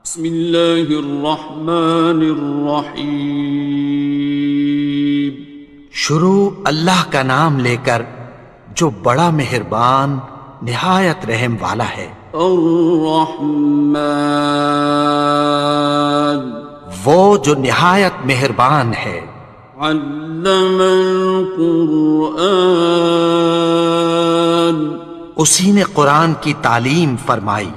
بسم اللہ الرحمن الرحیم۔ شروع اللہ کا نام لے کر جو بڑا مہربان نہایت رحم والا ہے۔ الرحمن، وہ جو نہایت مہربان ہے۔ علم القرآن، اسی نے قرآن کی تعلیم فرمائی۔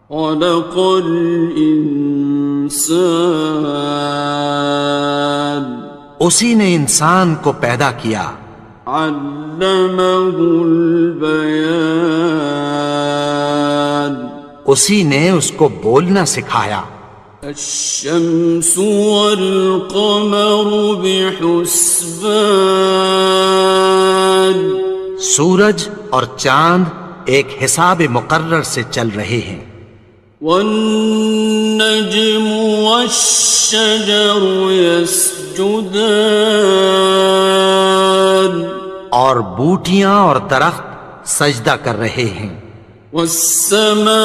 خلق الانسان، اسی نے انسان کو پیدا کیا۔ علمہ البیان، اسی نے اس کو بولنا سکھایا۔ الشمس والقمر بحسبان، سورج اور چاند ایک حساب مقرر سے چل رہے ہیں۔ والنجم والشجر يسجدان، اور بوٹیاں اور درخت سجدہ کر رہے ہیں۔ والسماء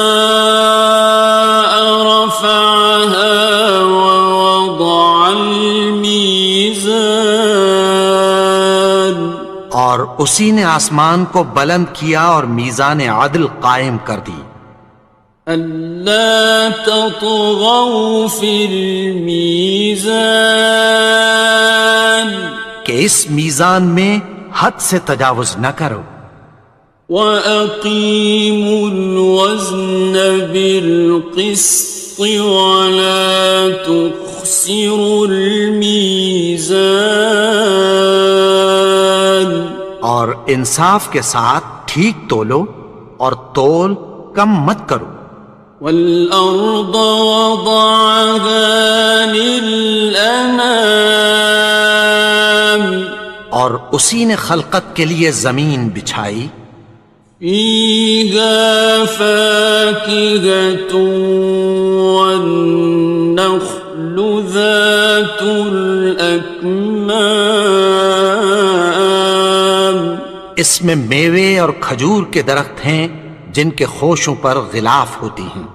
رفعها ووضع الميزان، اور اسی نے آسمان کو بلند کیا اور میزان عدل قائم کر دی۔ ألا تطغوا في الميزان، کہ اس میزان میں حد سے تجاوز نہ کرو۔ وَأَقِيمُوا الْوَزْنَ بِالْقِسْطِ وَلَا تُخْسِرُوا الْمِيزَانَ، اور انصاف کے ساتھ ٹھیک تولو اور تول کم مت کرو۔ وَالْأَرْضَ وَضَعَهَا لِلْأَنَامِ، اور اسی نے خلقت کے لیے زمین بچھائی۔ فِيهَا فَاكِهَةٌ وَالنَّخْلُ ذَاتُ الْأَكْمَامِ، اس میں میوے اور کھجور کے درخت ہیں جن کے خوشوں پر غلاف ہوتی ہیں۔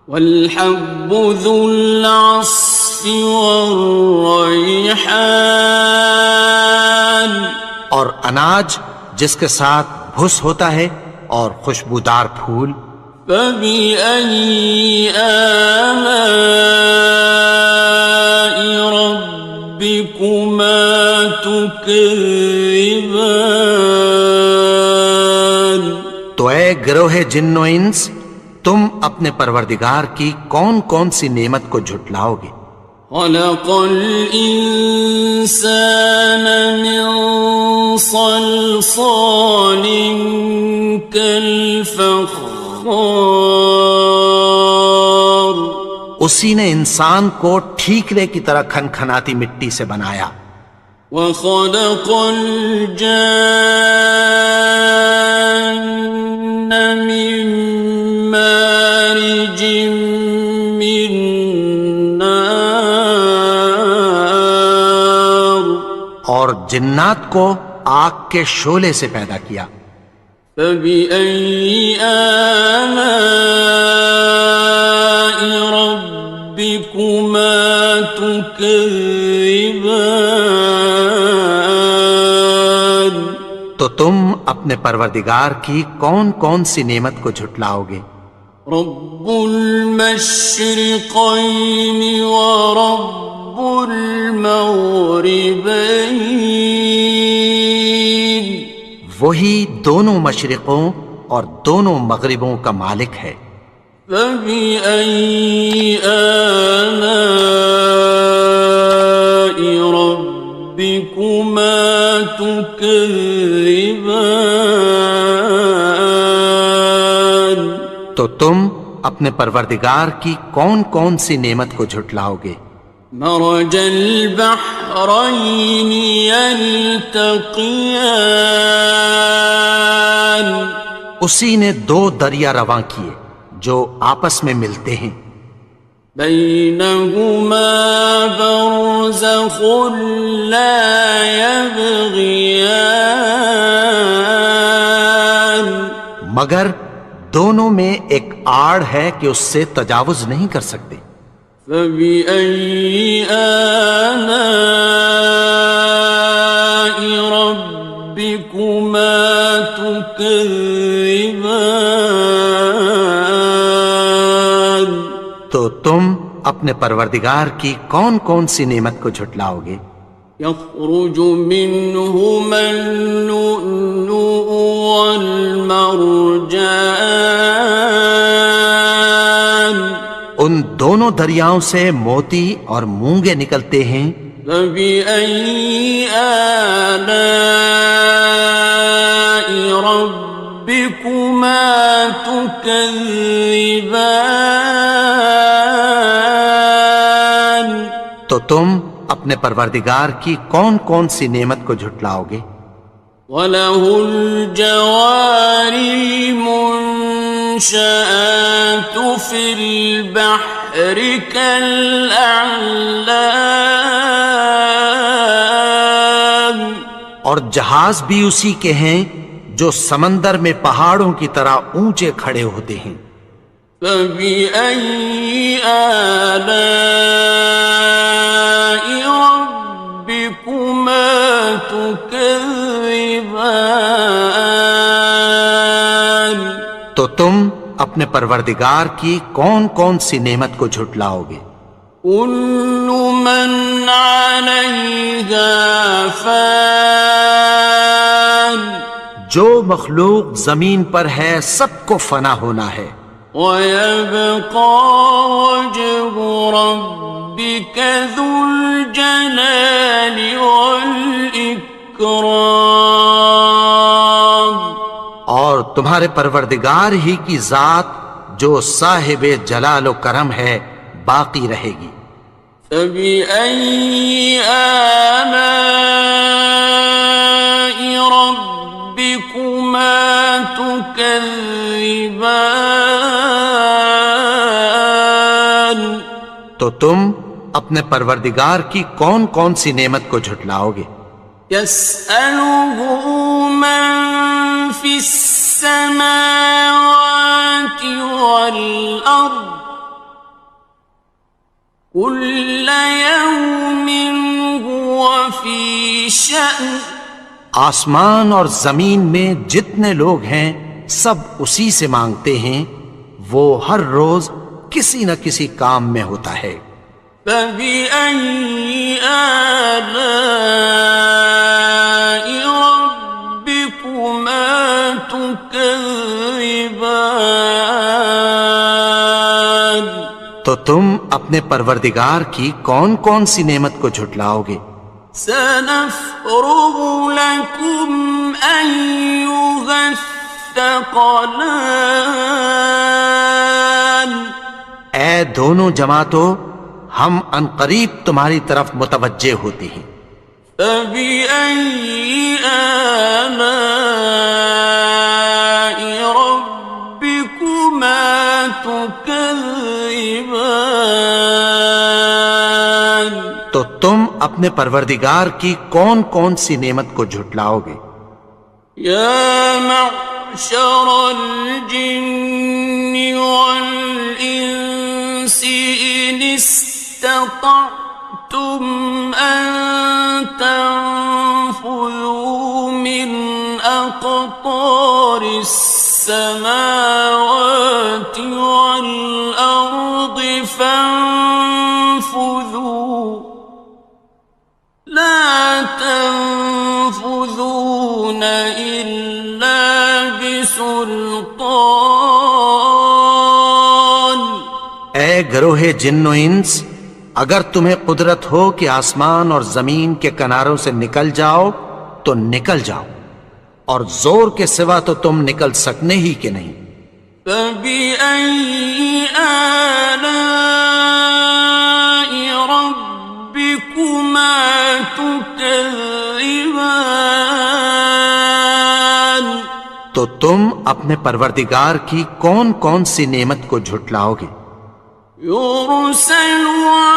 وَالْحَبُّ ذُو الْعَصْفِ وَالرَّيْحَانِ، اور اناج جس کے ساتھ بھس ہوتا ہے اور خوشبودار پھول۔ فَبِأَيِّ آلَاءِ رَبِّكُمَا تُكَذِّبَانِ، تو اے گروہ جن و انس، تم اپنے پروردگار کی کون کون سی نعمت کو جھٹلاؤ گے؟ خَلَقَ الْإِنسَانَ مِنْ صَلْصَالٍ كَالْفَخَّارِ، اسی نے انسان کو ٹھیکرے کی طرح کھنکھناتی مٹی سے بنایا۔ وَخَلَقَ الْجَانَّ مِن مَّارِجٍ مِّن نَّارٍ، اور جنات کو آگ کے شعلے سے پیدا کیا۔ فَبِأَيِّ آلَاءِ رَبِّكُمَا تُكَذِّبَانِ، تو تم اپنے پروردگار کی کون کون سی نعمت کو جھٹلاؤ گے؟ رب المشرقین ورب المغربین، وہی دونوں مشرقوں اور دونوں مغربوں کا مالک ہے۔ فَبِأَيِّ آلَاءِ رَبِّكُمَا تُكَذِّبَانِ، تو تم اپنے پروردگار کی کون کون سی نعمت کو جھٹلاؤ گے؟ مرج البحرین یلتقیان، اسی نے دو دریا رواں کیے جو آپس میں ملتے ہیں۔ بینہما برزخ لا یبغیان، مگر دونوں میں ایک آڑ ہے کہ اس سے تجاوز نہیں کر سکتے۔ فبأي آلاء ربكما تكذبان؟ تو تم اپنے پروردگار کی کون کون سی نعمت کو جھٹلاؤ گے؟ يخرج منهما اللؤلؤ والمرجان، ان دونوں دریاؤں سے موتی اور مونگے نکلتے ہیں۔ فبأي آلاء ربكما تكذبان؟ تو تم اپنے پروردگار کی کون کون سی نعمت کو جھٹلاؤ گے؟ وَلَهُ الْجَوَارِ الْمُنشَآتُ فِي الْبَحْرِ كَالْأَعْلَامِ، اور جہاز بھی اسی کے ہیں جو سمندر میں پہاڑوں کی طرح اونچے کھڑے ہوتے ہیں۔ فَبِأَيِّ آلَاءِ رَبِّكُمَا تُكَذِّبَانِ؟ تو تم اپنے پروردگار کی کون کون سی نعمت کو جھٹلاؤ گے؟ كُلُّ مَنْ عَلَيْهَا فَانٍ، جو مخلوق زمین پر ہے سب کو فنا ہونا ہے۔ وَيَبْقَى وَجْهُ رَبِّكَ ذُو الْجَلَالِ وَالْإِكْرَامِ، اور تمہارے پروردگار ہی کی ذات جو صاحب جلال و کرم ہے باقی رہے گی۔ فَبِأَيِّ آلَاءِ رَبِّكُمَا تُكَذِّبَانِ؟ تو تم اپنے پروردگار کی کون کون سی نعمت کو جھٹلاؤ گے؟ يَسْأَلُهُ مَن فِي السَّمَاوَاتِ وَالْأَرْضِ كُلَّ يَوْمٍ هُوَ فِي شَأْنٍ، آسمان اور زمین میں جتنے لوگ ہیں سب اسی سے مانگتے ہیں، وہ ہر روز کسی نہ کسی کام میں ہوتا ہے۔ فَبِأَيِّ آلَاءِ رَبِّكُمَا تُكَذِّبَانِ؟ تو تم اپنے پروردگار کی کون کون سی نعمت کو جھٹلاؤ گے؟ سَنَفْرُغُ لَكُمْ أَيُّهَ الثَّقَلَانِ، اے دونوں جماعتوں، ہم عنقریب تمہاری طرف متوجہ ہوتے ہیں۔ فَبِأَيِّ آلَاءِ رَبِّكُمَا تُكَذِّبَانِ؟ تو تم اپنے پروردگار کی کون کون سی نعمت کو جھٹلاؤ گے؟ يَا مَعْشَرَ الْجِنِّ وَالْإِنسِ إِنِ اسْتَطَعْتُمْ أَن تَنفُذُوا مِنْ أَقْطَارِ السَّمَاوَاتِ وَالْأَرْضِ فَانفُذُوا لَا تَنفُذُونَ إِلَّا بِسُلْطَانٍ۔ اے گروہ جن و انس، اگر تمہیں قدرت ہو کہ آسمان اور زمین کے کناروں سے نکل جاؤ تو نکل جاؤ، اور زور کے سوا تو تم نکل سکنے ہی کہ نہیں۔ فَبِأَيِّ آلَاءِ رَبِّكُمَا تُكَذِّبَانِ؟ تو تم اپنے پروردگار کی کون کون سی نعمت کو جھٹلاؤ گے؟ يُرْسَلُ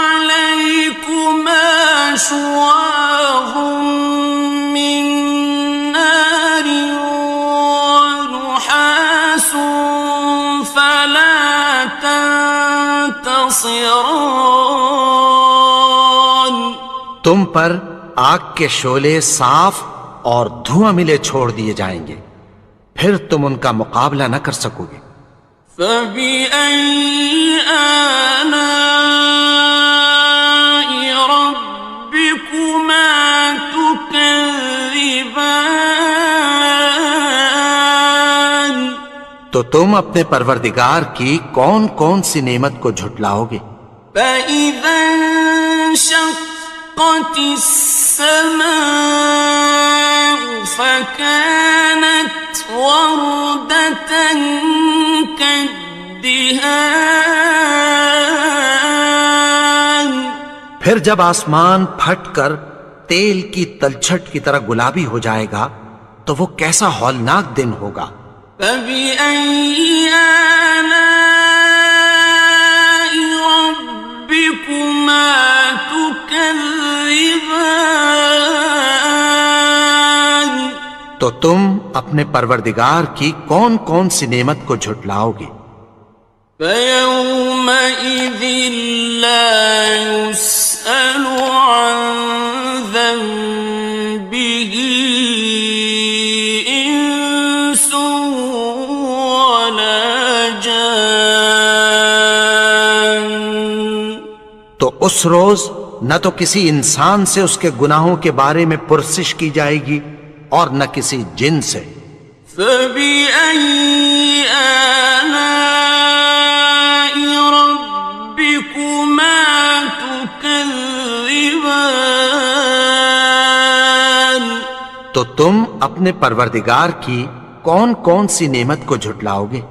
عَلَيْكُمَا شُوَاظٌ مِّن نَّارٍ وَنُحَاسٌ خاسران. تم پر آگ کے شعلے صاف اور دھواں ملے چھوڑ دیے جائیں گے، پھر تم ان کا مقابلہ نہ کر سکو گے۔ فَبِأَيِّ آلَاءِ رَبِّكُمَا تُكَذِّبَانِ. تو تم اپنے پروردگار کی کون کون سی نعمت کو جھٹلاؤ گے؟ فَإِذَا انشَقَّتِ السَّمَاءُ فَكَانَتْ وَرْدَةً كَالدِّهَانِ. پھر جب آسمان پھٹ کر تیل کی تلچھٹ کی طرح گلابی ہو جائے گا تو وہ کیسا ہولناک دن ہوگا۔ فَبِأَيِّ آلَاءِ رَبِّكُمَا تُكَذِّبَانِ. تو تم اپنے پروردگار کی کون کون سی نعمت کو جھٹلاؤ گے؟ فَيَوْمَئِذٍ لَا يُسْأَلُ عَنْ ذَنبِهِ إِنسٌ وَلَا جَانٌ. تو اس روز نہ تو کسی انسان سے اس کے گناہوں کے بارے میں پرسش کی جائے گی اور نہ کسی جن سے۔ فَبِأَيِّ آلَاءِ رَبِّكُمَا تُكَذِّبَانِ. تو تم اپنے پروردگار کی کون کون سی نعمت کو جھٹلاؤ گے؟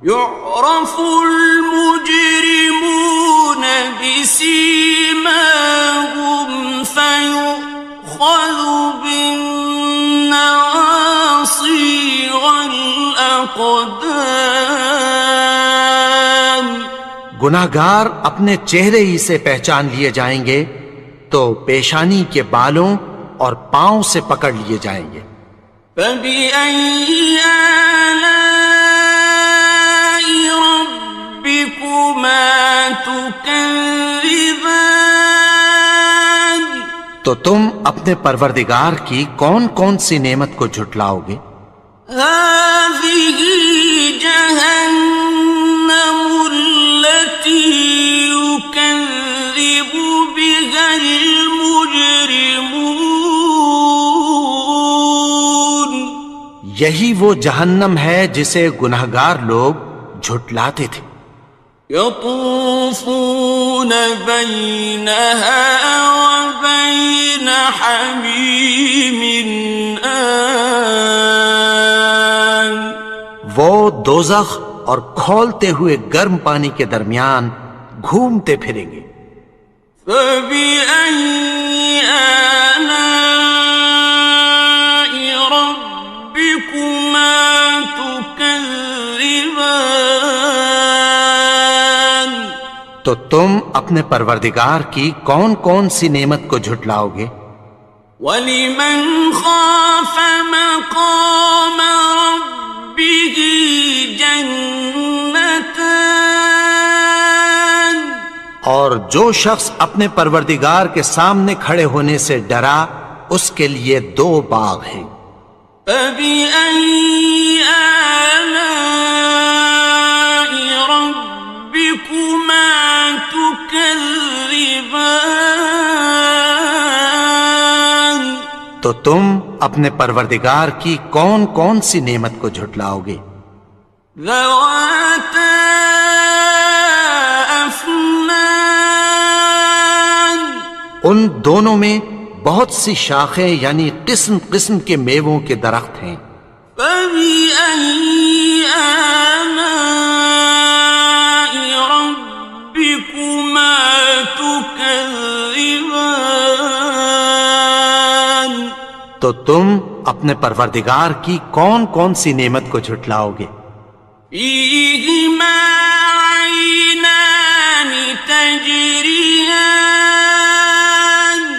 يُعْرَفُ الْمُجْرِمُونَ بِسِيمَاهُمْ فَيُؤْخَذُ بِالنَّوَاصِي وَالْأَقْدَامِ. گناہگار اپنے چہرے ہی سے پہچان لیے جائیں گے تو پیشانی کے بالوں اور پاؤں سے پکڑ لیے جائیں گے۔ فَبِأَيِّ آلَاءِ رَبِّكُمَا تُكَذِّبَانِ. تو تم اپنے پروردگار کی کون کون سی نعمت کو جھٹلاؤ گے؟ هَٰذِهِ جَهَنَّمُ الَّتِي يُكَذِّبُ بِهَا الْمُجْرِمُونَ. یہی وہ جہنم ہے جسے گناہگار لوگ جھٹلاتے تھے۔ يَطُوفُونَ بَيْنَهَا وَبَيْنَ حَمِيمٍ آنٍ. وہ دوزخ اور کھولتے ہوئے گرم پانی کے درمیان گھومتے پھریں گے۔ فَبِأَيِّ آلَاءِ رَبِّكُمَا تُكَذِّبَانِ. تو تم اپنے پروردگار کی کون کون سی نعمت کو جھٹلاؤ گے؟ وَلِمَنْ خَافَ مَقَامَ رَبِّهِ جَنَّتَانِ. اور جو شخص اپنے پروردگار کے سامنے کھڑے ہونے سے ڈرا اس کے لیے دو باغ ہیں۔ فَبِأَيِّ آلَاءِ رَبِّكُمَا تُكَذِّبَانِ. تو تم اپنے پروردگار کی کون کون سی نعمت کو جھٹلاؤ گے؟ ذَوَاتَا أَفْنَانٍ. ان دونوں میں بہت سی شاخیں یعنی قسم قسم کے میووں کے درخت ہیں۔ فَبِأَيِّ آلَاءِ رَبِّكُمَا تُكَذِّبَانِ. تو تم اپنے پروردگار کی کون کون سی نعمت کو جھٹلاؤ گے؟ فِيهِمَا عَيْنَانِ تَجْرِيَانِ.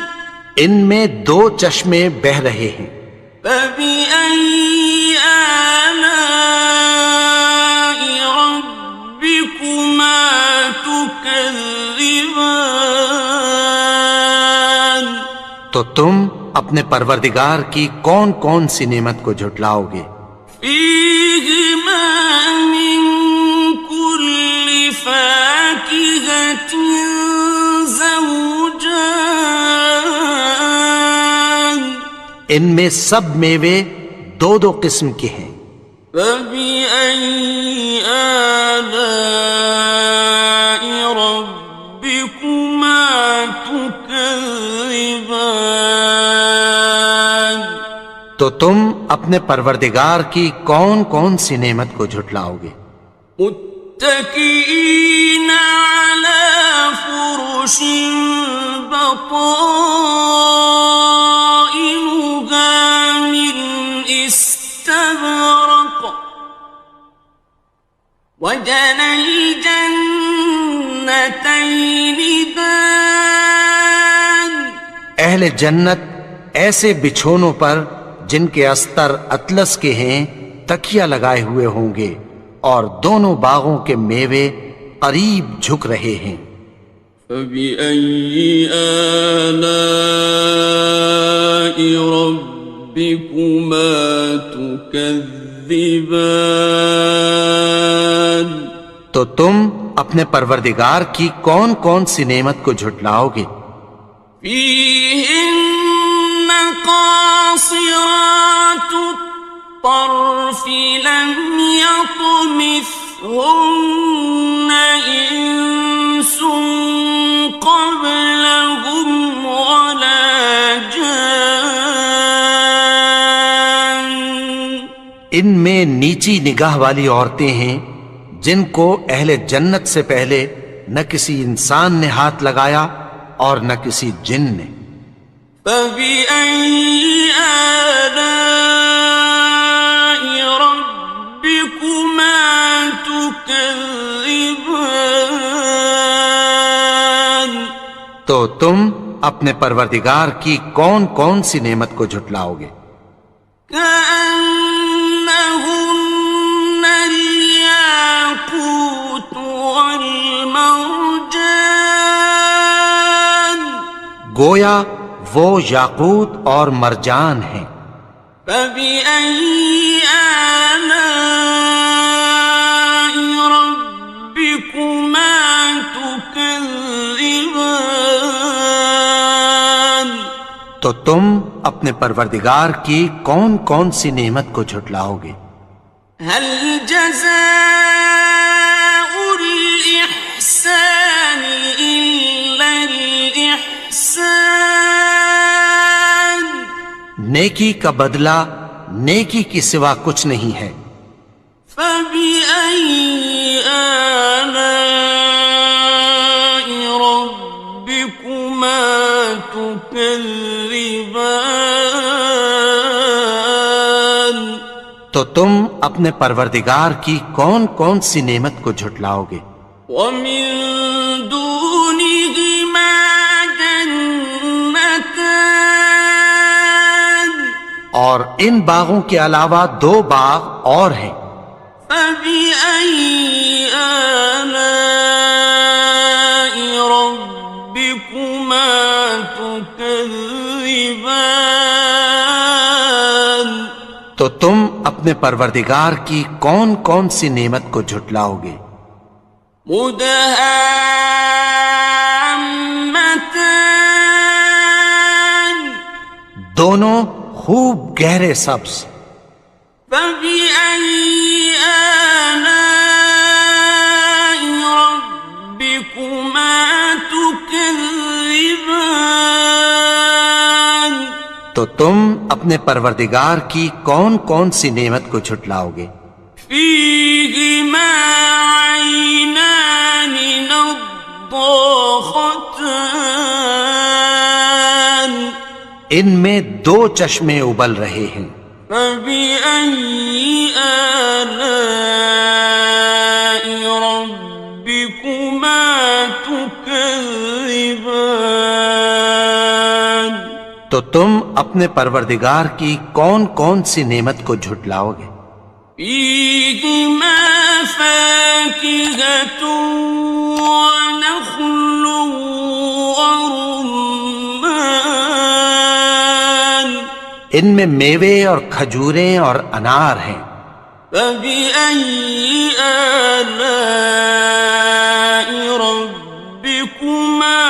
ان میں دو چشمے بہہ رہے ہیں۔ فَبِأَيِّ آلَاءِ رَبِّكُمَا تُكَذِّبَانِ. تكذبان تو تم اپنے پروردگار کی کون کون سی نعمت کو جھٹلاؤ گے؟ فيهما من كل فاكهة زوجان ان میں سب میوے دو دو قسم کے ہیں۔ فبأي آلاء ربكما تكذبان تو تم اپنے پروردگار کی کون کون سی نعمت کو جھٹلاؤ گے؟ متكئين على فرش بطائنها من استبرق وجنى الجنتين دان اہل جنت ایسے بچھونوں پر جن کے استر اطلس کے ہیں تکیہ لگائے ہوئے ہوں گے، اور دونوں باغوں کے میوے قریب جھک رہے ہیں۔ فبأي آلاء ربكما تكذبان تو تم اپنے پروردگار کی کون کون سی نعمت کو جھٹلاؤ گے؟ فيهن قاصرات الطرف لم يطمثهن إنس قبلهم ولا جان ان میں نیچی نگاہ والی عورتیں ہیں جن کو اہل جنت سے پہلے نہ کسی انسان نے ہاتھ لگایا اور نہ کسی جن نے۔ فبأي آلاء ربكما تكذبان تو تم اپنے پروردگار کی کون کون سی نعمت کو جھٹلاؤ گے؟ كأنهن الياقوت والمرجان گویا وہ یاقوت اور مرجان ہیں۔ فبأي آلاء ربكما تكذبان تو تم اپنے پروردگار کی کون کون سی نعمت کو جھٹلاؤ گے؟ هل جزاء الإحسان إلا الإحسان نیکی کا بدلہ نیکی کی سوا کچھ نہیں ہے۔ فبأي آلاء ربكما تكذبان تو تم اپنے پروردگار کی کون کون سی نعمت کو جھٹلاؤ گے؟ ومن دونهما جنتان اور ان باغوں کے علاوہ دو باغ اور ہیں۔ فبأي آلاء ربكما تكذبان تو تم اپنے پروردگار کی کون کون سی نعمت کو جھٹلاؤ گے؟ مدهامتان دونوں خوب گہرے سبز۔ فبأي آلاء ربكما تكذبان تو تم اپنے پروردگار کی کون کون سی نعمت کو جھٹلاؤ گے؟ فيهما عينان نضاختان ان میں دو چشمے ابل رہے ہیں۔ فبأي آلاء ربكما تكذبان تو تم اپنے پروردگار کی کون کون سی نعمت کو جھٹلاؤ گے؟ فيهما فاكهة ونخل ورمان ان میں میوے اور کھجوریں اور انار ہیں. فبأي آلاء ربكما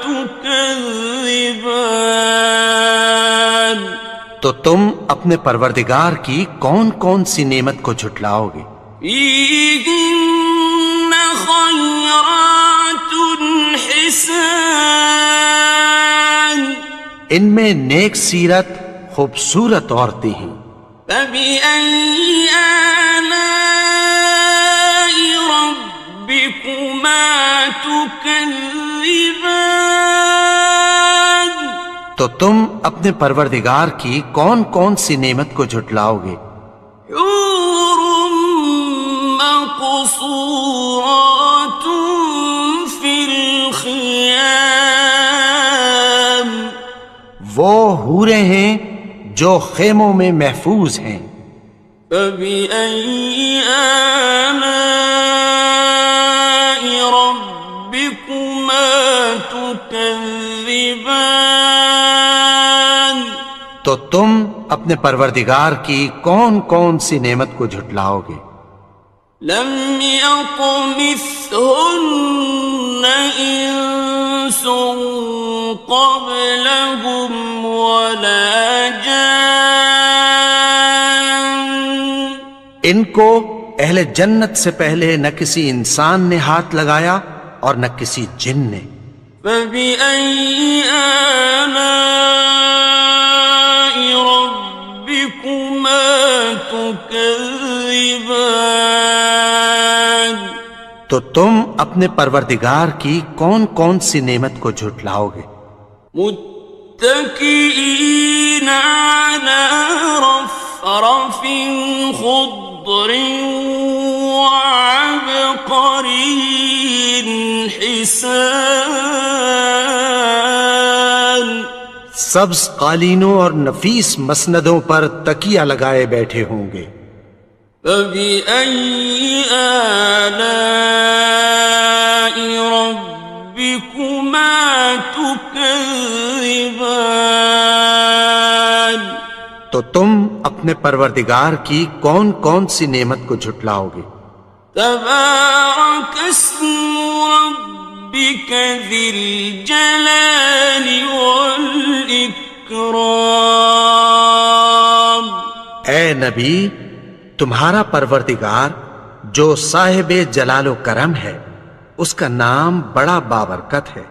تكذبان تو تم اپنے پروردگار کی کون کون سی نعمت کو جھٹلاؤ گے؟ فيهن خيرات حسان ان میں نیک سیرت خوبصورت عورتیں ہیں. فبأي آلاء ربكما تكذبان تو تم اپنے پروردگار کی کون کون سی نعمت کو جھٹلاؤ گے؟ حور مقصورات في الخيام وہ حوریں ہیں جو خیموں میں محفوظ ہیں. فبأي آلاء ربكما تكذبان تو تم اپنے پروردگار کی کون کون سی نعمت کو جھٹلاؤ گے؟ لم يطمثهن إنس قبلهم ولا جان ان کو اہل جنت سے پہلے نہ کسی انسان نے ہاتھ لگایا اور نہ کسی جن نے. فبأي آلاء ربكما تكذبان تو تم اپنے پروردگار کی کون کون سی نعمت کو جھٹلاؤ گے؟ متكئين على رفرف خضر وعبقري حسان سبز قالینوں اور نفیس مسندوں پر تکیہ لگائے بیٹھے ہوں گے. فبأي آلاء ربكما تكذبان تو تم اپنے پروردگار کی کون کون سی نعمت کو جھٹلاؤ گے؟ تبارك اسم ربك ذي الجلال والإكرام اے نبی، تمہارا پروردگار جو صاحب جلال و کرم ہے، اس کا نام بڑا بابرکت ہے.